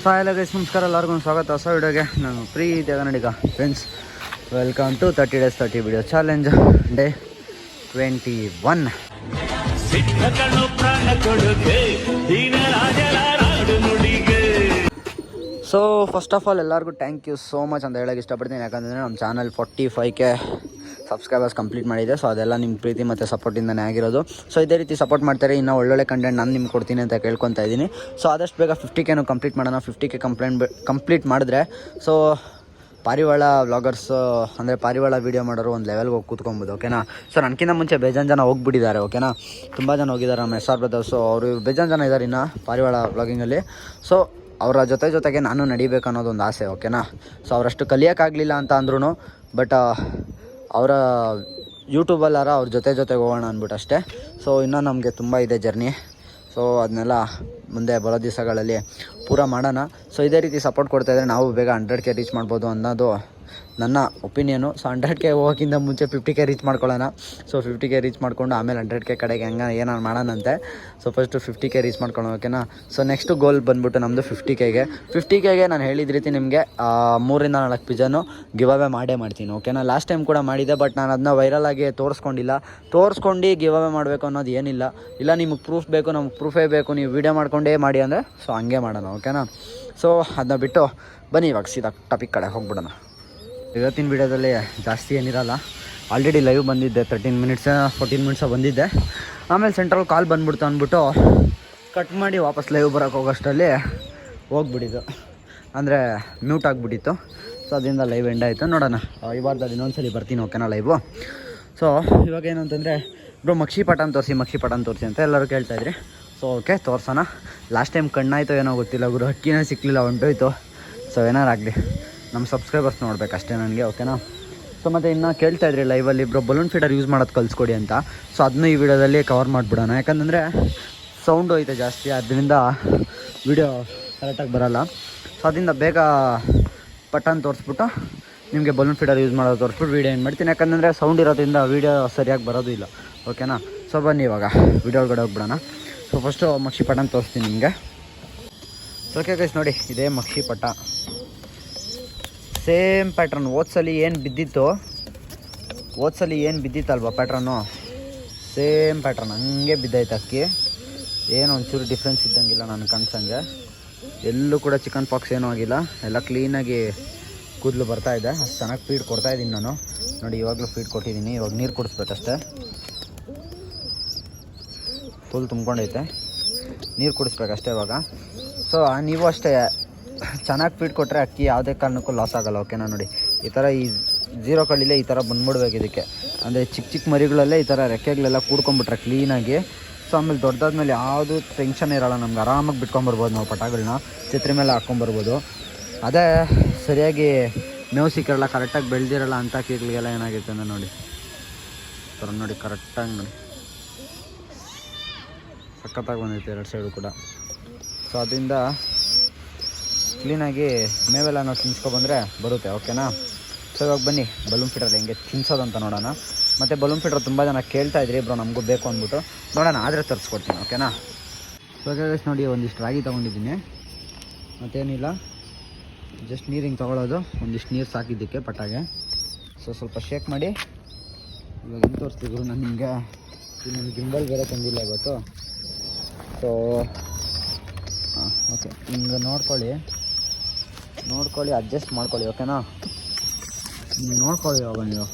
ಸಾಯಲ್ಲ guys, ನಮಸ್ಕಾರ. ಎಲ್ಲರಿಗೂ ಸ್ವಾಗತ ಹೊಸ ವಿಡಿಯೋಗೆ. ನಾನು Preethi Kannadiga friends, welcome to 30 days 30 video challenge day 21. So first of all ಎಲ್ಲರಿಗೂ ಥ್ಯಾಂಕ್ ಯು ಸೋ ಮಚ್ ಅಂತ ಹೇಳೋಕ್ಕೆ ಇಷ್ಟಪಡ್ತೀನಿ. ಯಾಕಂದರೆ ನಮ್ಮ ಚಾನಲ್ 45K ಸಬ್ಸ್ಕ್ರೈಬರ್ಸ್ ಕಂಪ್ಲೀಟ್ ಮಾಡಿದೆ. ಸೊ ಅದೆಲ್ಲ ನಿಮ್ಮ ಪ್ರೀತಿ ಮತ್ತು ಸಪೋರ್ಟಿಂದನೇ ಆಗಿರೋದು. ಸೊ ಇದೇ ರೀತಿ ಸಪೋರ್ಟ್ ಮಾಡ್ತಾರೆ. ಇನ್ನೂ ಒಳ್ಳೊಳ್ಳೆ ಕಂಟೆಂಟ್ ನಾನು ನಿಮ್ಗೆ ಕೊಡ್ತೀನಿ ಅಂತ ಕೇಳ್ಕೊತಾ ಇದ್ದೀನಿ. ಸೊ ಆದಷ್ಟು ಬೇಗ 50K ಕಂಪ್ಲೀಟ್ ಮಾಡೋಣ. 50K ಕಂಪ್ಲೀಟ್ ಮಾಡಿದ್ರೆ ಸೊ ಪಾರಿವಾಳ ವ್ಲಾಗರ್ಸ್ ಅಂದರೆ ಪಾರಿವಾಳ ವೀಡಿಯೋ ಮಾಡೋರು ಒಂದು ಲೆವೆಲ್ಗೆ ಹೋಗಿ ಕೂತ್ಕೊಬೋದು. ಓಕೆನಾ. ಸೊ ನನಗಿಂತ ಮುಂಚೆ ಬೇಜಾನ್ ಜನ ಹೋಗ್ಬಿಟ್ಟಿದ್ದಾರೆ. ಓಕೆನಾ, ತುಂಬ ಜನ ಹೋಗಿದ್ದಾರೆ. ನಮ್ಮ SR ಬ್ರದರ್ಸು ಅವರು ಬೇಜಾನ್ ಜನ ಇದ್ದಾರೆ ಇನ್ನು ಪಾರಿವಾಳ ವ್ಲಾಗಿಂಗಲ್ಲಿ. ಸೊ ಅವರ ಜೊತೆಗೆ ನಾನು ನಡಿಬೇಕು ಅನ್ನೋದೊಂದು ಆಸೆ. ಓಕೆನಾ. ಸೊ ಅವರಷ್ಟು ಕಲಿಯೋಕ್ಕಾಗಲಿಲ್ಲ ಅಂತ ಅಂದ್ರೂ ಬಟ್ ಅವರ ಯೂಟ್ಯೂಬಲ್ಲಾರ ಅವ್ರ ಜೊತೆಗೆ ಹೋಗೋಣ ಅಂದ್ಬಿಟ್ಟು ಅಷ್ಟೇ. ಸೊ ಇನ್ನೂ ನಮಗೆ ತುಂಬ ಇದೆ ಜರ್ನಿ. ಸೊ ಅದನ್ನೆಲ್ಲ ಮುಂದೆ ಬರೋ ದಿವಸಗಳಲ್ಲಿ ಪೂರ ಮಾಡೋಣ. ಸೊ ಇದೇ ರೀತಿ ಸಪೋರ್ಟ್ ಕೊಡ್ತಾಯಿದ್ರೆ ನಾವು ಬೇಗ 100K ರೀಚ್ ಮಾಡ್ಬೋದು ಅನ್ನೋದು ನನ್ನ ಒಪಿನಿಯನು. ಸೊ 100K ಹೋಗೋಕ್ಕಿಂತ ಮುಂಚೆ 50K ರೀಚ್ ಮಾಡ್ಕೊಳ್ಳೋಣ. ಸೊ 50K ರೀಚ್ ಮಾಡ್ಕೊಂಡು ಆಮೇಲೆ 100K ಕಡೆಗೆ ಹೆಂಗೆ ಏನಾರು ಮಾಡೋಣಂತೆ. ಸೊ ಫಸ್ಟು 50K ರೀಚ್ ಮಾಡ್ಕೊಳ್ಳೋ. ಓಕೆನಾ. ಸೊ ನೆಕ್ಸ್ಟು ಗೋಲ್ ಬಂದ್ಬಿಟ್ಟು ನಮ್ಮದು 50Kಗೆ ನಾನು ಹೇಳಿದ ರೀತಿ ನಿಮಗೆ 3 ಇಂದ 4 ಪಿಜ್ಜಾನು ಗಿವ್ ಅವೇ ಮಾಡೇ ಮಾಡ್ತೀನಿ. ಓಕೆನಾ. ಲಾಸ್ಟ್ ಟೈಮ್ ಕೂಡ ಮಾಡಿದ್ದೆ, ಬಟ್ ನಾನು ಅದನ್ನ ವೈರಲಾಗಿ ತೋರಿಸ್ಕೊಂಡು ಗಿವ್ ಅವೇ ಮಾಡಬೇಕು ಅನ್ನೋದು ಏನಿಲ್ಲ. ಇಲ್ಲ ನಿಮಗೆ ಪ್ರೂಫ್ ಬೇಕು, ನಮಗೆ ಪ್ರೂಫೇ ಬೇಕು, ನೀವು ವೀಡಿಯೋ ಮಾಡ್ಕೊಂಡೇ ಮಾಡಿ ಅಂದರೆ ಸೊ ಹಂಗೆ ಮಾಡೋಣ. ಓಕೆನಾ. ಸೊ ಅದನ್ನ ಬಿಟ್ಟು ಬನ್ನಿ ಇವಾಗ ಸೀದಾ ಟಾಪಿಕ್ ಕಡೆ ಹೋಗ್ಬಿಡೋಣ. ಇವತ್ತಿನ ವೀಡಿಯೋದಲ್ಲಿ ಜಾಸ್ತಿ ಏನಿರಲ್ಲ. ಆಲ್ರೆಡಿ ಲೈವ್ ಬಂದಿದ್ದೆ 13 ಮಿನಿಟ್ಸ್ 14 ಮಿನಿಟ್ಸ ಬಂದಿದ್ದೆ. ಆಮೇಲೆ ಸೆಂಟ್ರಲ್ ಕಾಲ್ ಬಂದ್ಬಿಡ್ತು ಅಂದ್ಬಿಟ್ಟು ಕಟ್ ಮಾಡಿ ವಾಪಸ್ ಲೈವ್ ಬರೋಕ್ಕೆ ಹೋಗೋಷ್ಟರಲ್ಲಿ ಹೋಗ್ಬಿಟ್ಟಿದ್ದು, ಅಂದರೆ ಮ್ಯೂಟ್ ಆಗಿಬಿಟ್ಟಿತ್ತು. ಸೊ ಅದರಿಂದ ಲೈವ್ ಎಂಡ್ ಆಯಿತು. ನೋಡೋಣ ಈ ವಾರದಲ್ಲಿ ಇನ್ನೊಂದ್ಸಲಿ ಬರ್ತೀನಿ. ಓಕೆನಾ ಲೈವು. ಸೊ ಇವಾಗ ಏನಂತಂದರೆ ಬ್ರೋ ಮಕ್ಷಿ ಪಟಾನ್ ತೋರಿಸಿ ಅಂತ ಎಲ್ಲರೂ ಕೇಳ್ತಾಯಿದ್ರಿ. ಸೊ ಓಕೆ ತೋರಿಸೋಣ. ಲಾಸ್ಟ್ ಟೈಮ್ ಕಣ್ಣಾಯಿತೋ ಏನೋ ಗೊತ್ತಿಲ್ಲ ಗುರು, ಹಕ್ಕಿನೇ ಸಿಕ್ಕಲಿಲ್ಲ, ಹೊಂಟೋಯ್ತು. ಸೊ ಏನಾರು ಆಗಲಿ ನಮ್ಮ ಸಬ್ಸ್ಕ್ರೈಬರ್ಸ್ ನೋಡಬೇಕಷ್ಟೇ ನನಗೆ. ಓಕೆನಾ. ಸೊ ಮತ್ತು ಇನ್ನು ಕೇಳ್ತಾಯಿದ್ರಿ ಲೈವಲ್ಲಿ ಬ್ರೋ ಬಲೂನ್ ಫೀಡರ್ ಯೂಸ್ ಮಾಡೋದು ಕಲಿಸ್ಕೊಡಿ ಅಂತ. ಸೊ ಅದನ್ನು ಈ ವಿಡಿಯೋದಲ್ಲಿ ಕವರ್ ಮಾಡಿಬಿಡೋಣ. ಯಾಕಂದರೆ ಸೌಂಡು ಐತೆ ಜಾಸ್ತಿ, ಅದರಿಂದ ವಿಡಿಯೋ ಕರೆಕ್ಟಾಗಿ ಬರೋಲ್ಲ. ಸೊ ಅದರಿಂದ ಬೇಗ ಪಟಾನ್ ತೋರಿಸ್ಬಿಟ್ಟು ನಿಮಗೆ ಬಲೂನ್ ಫೀಡರ್ ಯೂಸ್ ಮಾಡೋದು ತೋರಿಸ್ಬಿಟ್ಟು ವೀಡಿಯೋ ಏನು ಮಾಡ್ತೀನಿ. ಯಾಕಂದರೆ ಸೌಂಡ್ ಇರೋದ್ರಿಂದ ವೀಡಿಯೋ ಸರಿಯಾಗಿ ಬರೋದು ಇಲ್ಲ. ಓಕೆನಾ. ಸೊ ಬನ್ನಿ ಇವಾಗ ವೀಡಿಯೋ ಒಳಗಡೆ ಹೋಗ್ಬಿಡೋಣ. ಸೊ ಫಸ್ಟು ಮಕ್ಷಿ ಪಟಾನ್ ತೋರಿಸ್ತೀನಿ ನಿಮಗೆ. ಓಕೆ ಗೈಸ್, ನೋಡಿ ಇದೇ ಮಕ್ಷಿ ಪಟ, ಸೇಮ್ ಪ್ಯಾಟ್ರನ್. ಓದ್ಸಲಿ ಏನು ಬಿದ್ದಿತ್ತಲ್ವ ಪ್ಯಾಟ್ರನ್ನು, ಸೇಮ್ ಪ್ಯಾಟ್ರನ್ ಹಂಗೆ ಬಿದ್ದೈತೆ ಅಕ್ಕಿ. ಏನು ಒಂಚೂರು ಡಿಫ್ರೆನ್ಸ್ ಇದ್ದಂಗಿಲ್ಲ ನನಗೆ ಕಣ್ಸಂಗೆ. ಎಲ್ಲೂ ಕೂಡ ಚಿಕನ್ ಪಾಕ್ಸ್ ಏನೂ ಆಗಿಲ್ಲ. ಎಲ್ಲ ಕ್ಲೀನಾಗಿ ಕೂದಲು ಬರ್ತಾಯಿದೆ. ಅಷ್ಟು ಚೆನ್ನಾಗಿ ಫೀಡ್ ಕೊಡ್ತಾಯಿದ್ದೀನಿ ನಾನು. ನೋಡಿ ಇವಾಗಲೂ ಫೀಡ್ ಕೊಟ್ಟಿದ್ದೀನಿ. ಇವಾಗ ನೀರು ಕುಡಿಸ್ಬೇಕಷ್ಟೇ. ಫುಲ್ ತುಂಬ್ಕೊಂಡೈತೆ, ನೀರು ಕುಡಿಸ್ಬೇಕಷ್ಟೇ ಇವಾಗ. ಸೊ ನೀವು ಅಷ್ಟೇ ಚೆನ್ನಾಗಿ ಫೀಡ್ ಕೊಟ್ಟರೆ ಅಕ್ಕಿ ಯಾವುದೇ ಕಾರಣಕ್ಕೂ ಲಾಸ್ ಆಗೋಲ್ಲ. ಓಕೆನಾ. ನೋಡಿ ಈ ಥರ ಈ 0 ಕಳ್ಳಿಲೇ ಈ ಥರ ಬಂದ್ಬಿಡ್ಬೇಕು ಇದಕ್ಕೆ. ಅಂದರೆ ಚಿಕ್ಕ ಮರಿಗಳಲ್ಲೇ ಈ ಥರ ರೆಕ್ಕೆಗಳೆಲ್ಲ ಕೂಡ್ಕೊಂಬಿಟ್ರೆ ಕ್ಲೀನಾಗಿ. ಸೊ ಆಮೇಲೆ ದೊಡ್ಡದಾದ್ಮೇಲೆ ಯಾವುದು ಟೆನ್ಷನ್ ಇರೋಲ್ಲ ನಮ್ಗೆ. ಆರಾಮಾಗಿ ಬಿಟ್ಕೊಂಬರ್ಬೋದು ನಾವು ಪಟಾಗಳನ್ನ, ಛತ್ರಿ ಮೇಲೆ ಹಾಕ್ಕೊಂಬರ್ಬೋದು. ಅದೇ ಸರಿಯಾಗಿ ಮೇವು ಸಿಕ್ಕಿರಲ್ಲ, ಕರೆಕ್ಟಾಗಿ ಬೆಳೆದಿರಲ್ಲ ಅಂತ ಕೀಗಳಿಗೆಲ್ಲ ಏನಾಗಿರುತ್ತೆ ಅಂದರೆ ನೋಡಿ ಥರ ನೋಡಿ ಕರೆಕ್ಟಾಗಿ ನೋಡಿ ಸಖತ್ತಾಗಿ ಬಂದೈತೆ 2 ಸೈಡು ಕೂಡ. ಸೊ ಅದರಿಂದ ಕ್ಲೀನಾಗಿ ಮೇವೆಲ್ಲ ನಾವು ತಿನ್ಸ್ಕೊಬಂದರೆ ಬರುತ್ತೆ. ಓಕೆನಾ. ಸೊ ಇವಾಗ ಬನ್ನಿ ಬಲೂನ್ ಫೀಡರ್ ಹೆಂಗೆ ತಿನ್ಸೋದಂತ ನೋಡೋಣ. ಮತ್ತು ಬಲೂನ್ ಫೀಡರ್ ತುಂಬ ಜನ ಕೇಳ್ತಾಯಿದ್ರಿ ಬ್ರೋ ನಮಗೂ ಬೇಕು ಅಂದ್ಬಿಟ್ಟು. ನೋಡೋಣ ಆದರೆ ತರಿಸ್ಕೊಡ್ತೀನಿ. ಓಕೆನಾ. ಸೊ ನೋಡಿ ಒಂದಿಷ್ಟು ರಾಗಿ ತೊಗೊಂಡಿದ್ದೀನಿ. ಮತ್ತೇನಿಲ್ಲ, ಜಸ್ಟ್ ನೀರು ಹಿಂಗೆ ತೊಗೊಳ್ಳೋದು. ಒಂದಿಷ್ಟು ನೀರು ಸಾಕಿದ್ದಕ್ಕೆ ಪಟಾಗೆ. ಸೊ ಸ್ವಲ್ಪ ಶೇಕ್ ಮಾಡಿ ಇವಾಗ ಹಿಂಗೆ ತೋರಿಸ್ತಿದ್ರು ನಾನು ನಿಮಗೆ. ನನ್ನ ಗಿಂಬಲ್ ಬೇರೆ ತಂದಿಲ್ಲ ಇವತ್ತು. ಸೊ ಓಕೆ, ಹಿಂಗೆ ನೋಡ್ಕೊಳ್ಳಿ, ಅಡ್ಜಸ್ಟ್ ಮಾಡ್ಕೊಳ್ಳಿ. ಓಕೆನಾ. ನೋಡ್ಕೊಳ್ಳಿ ಇವಾಗ ನೀವು.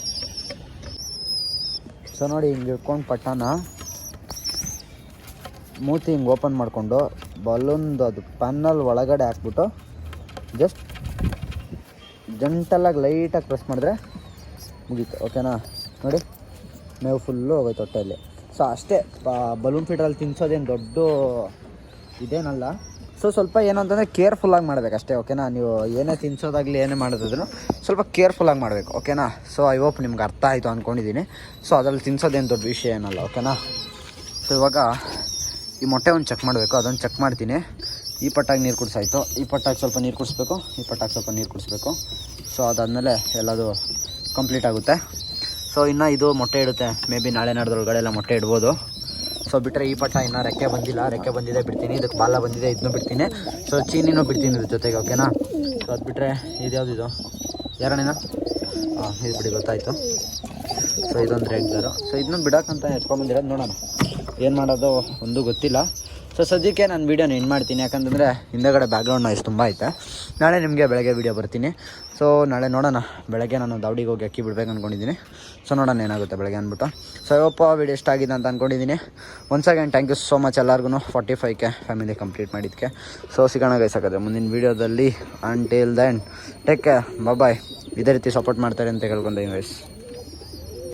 ಸೊ ನೋಡಿ ಹಿಂಗೆ ಇಟ್ಕೊಂಡು ಪಟ್ಟಾನ ಮೂತಿ ಹಿಂಗೆ ಓಪನ್ ಮಾಡಿಕೊಂಡು ಬಲೂನ್ದು ಅದು ಪ್ಯಾನಲ್ಲಿ ಒಳಗಡೆ ಹಾಕ್ಬಿಟ್ಟು ಜಸ್ಟ್ ಜಂಟಲಾಗಿ ಲೈಟಾಗಿ ಪ್ರೆಸ್ ಮಾಡಿದ್ರೆ ಮುಗೀತು. ಓಕೆನಾ. ನೋಡಿ ಮೇವು ಫುಲ್ಲು ಹೋಗೋಯ್ತು ಹೊಟ್ಟೆಯಲ್ಲಿ. ಸೊ ಅಷ್ಟೇ, ಬಲೂನ್ ಫೀಡರಲ್ಲಿ ತಿನ್ಸೋದೇನು ದೊಡ್ಡ ಇದೇನಲ್ಲ. ಸೊ ಸ್ವಲ್ಪ ಏನು ಅಂತಂದರೆ ಕೇರ್ಫುಲ್ಲಾಗಿ ಮಾಡಬೇಕಷ್ಟೇ. ಓಕೆನಾ. ನೀವು ಏನೇ ತಿನ್ಸೋದಾಗಲಿ ಏನೇ ಮಾಡೋದಾದ್ರೂ ಸ್ವಲ್ಪ ಕೇರ್ಫುಲ್ಲಾಗಿ ಮಾಡಬೇಕು. ಓಕೆನಾ. ಸೊ ಐ ಹೋಪ್ ನಿಮ್ಗೆ ಅರ್ಥ ಆಯಿತು ಅಂದ್ಕೊಂಡಿದ್ದೀನಿ. ಸೊ ಅದರಲ್ಲಿ ತಿನ್ಸೋದೇನು ದೊಡ್ಡ ವಿಷಯ ಏನಲ್ಲ. ಓಕೆನಾ. ಸೊ ಇವಾಗ ಈ ಮೊಟ್ಟೆ ಒಂದು ಚೆಕ್ ಮಾಡಬೇಕು, ಅದೊಂದು ಚೆಕ್ ಮಾಡ್ತೀನಿ. ಈ ಪಟ್ಟಾಗಿ ನೀರು ಕುಡಿಸಾಯಿತು, ಈ ಪಟ್ಟಾಗಿ ಸ್ವಲ್ಪ ನೀರು ಕುಡಿಸ್ಬೇಕು, ಈ ಪಟ್ಟಾಗಿ ಸ್ವಲ್ಪ ನೀರು ಕುಡಿಸ್ಬೇಕು. ಸೊ ಅದಾದಮೇಲೆ ಎಲ್ಲದು ಕಂಪ್ಲೀಟ್ ಆಗುತ್ತೆ. ಸೊ ಇನ್ನು ಇದು ಮೊಟ್ಟೆ ಇಡುತ್ತೆ. ಮೇ ಬಿ ನಾಳೆ ನಾಡ್ದೊಳಗಡೆ ಎಲ್ಲ ಮೊಟ್ಟೆ ಇಡ್ಬೋದು. ಸೊ ಬಿಟ್ಟರೆ ಈ ಪಟ್ಟ ಇನ್ನೂ ರೆಕ್ಕೆ ಬಂದಿಲ್ಲ, ರೆಕ್ಕೆ ಬಂದಿದೆ ಬಿಡ್ತೀನಿ, ಇದಕ್ಕೆ ಬಾಲ ಬಂದಿದೆ ಇದನ್ನು ಬಿಡ್ತೀನಿ. ಸೊ ಚೀನಿನೂ ಬಿಡ್ತೀನಿ ಇದ್ರ ಜೊತೆಗೆ, ಓಕೆನಾ. ಸೊ ಅದು ಬಿಟ್ಟರೆ ಇದು ಯಾವುದಿದು ಯಾರಣ್ಣ, ಹಾಂ ಇದು ಬಿಡಿ ಗೊತ್ತಾಯಿತು. ಸೊ ಇದೊಂದು ರೆಗ್ಯುಲರು. ಸೊ ಇದನ್ನು ಬಿಡೋಕ್ಕಂತ ಎತ್ಕೊಂಬಂದಿರೋದು, ನೋಡೋಣ ಏನು ಮಾಡೋದು ಒಂದು ಗೊತ್ತಿಲ್ಲ. ಸೊ ಸದ್ಯಕ್ಕೆ ನಾನು ವೀಡಿಯೋನ ಎಂಡ್ ಮಾಡ್ತೀನಿ, ಯಾಕಂತಂದರೆ ಹಿಂದೆಗಡೆ ಬ್ಯಾಕ್ಗ್ರೌಂಡ್ ನಾಯ್ಸ್ ತುಂಬ ಐತೆ. ನಾಳೆ ನಿಮಗೆ ಬೆಳಗ್ಗೆ ವೀಡಿಯೋ ಬರ್ತೀನಿ. ಸೊ ನಾಳೆ ನೋಡೋಣ, ಬೆಳಗ್ಗೆ ನಾನು ದಾವಡಿಗೆ ಹೋಗಿ ಅಕ್ಕಿ ಬಿಡ್ಬೇಕು ಅಂದ್ಕೊಂಡಿದ್ದೀನಿ. ಸೊ ನೋಡೋಣ ಏನಾಗುತ್ತೆ ಬೆಳಗ್ಗೆ ಅಂದ್ಬಿಟ್ಟು. ಸೊ ಇವಪ್ಪ ವೀಡಿಯೋ ಇಷ್ಟ ಆಗಿದೆ ಅಂತ ಅಂದ್ಕೊಂಡಿದ್ದೀನಿ. Once again thank you so much ಎಲ್ಲರಿಗೂ 45K ಫ್ಯಾಮಿಲಿ ಕಂಪ್ಲೀಟ್ ಮಾಡಿದ್ದಕ್ಕೆ. ಸೊ ಸಿಗೋಣ ಗೈಸ್ ಹಾಗಾದ್ರೆ ಮುಂದಿನ ವೀಡಿಯೋದಲ್ಲಿ. Until then take care, bye. ಇದೇ ರೀತಿ ಸಪೋರ್ಟ್ ಮಾಡ್ತಾರೆ ಅಂತ ಕೇಳ್ಕೊಂಡೆ ಗೈಸ್.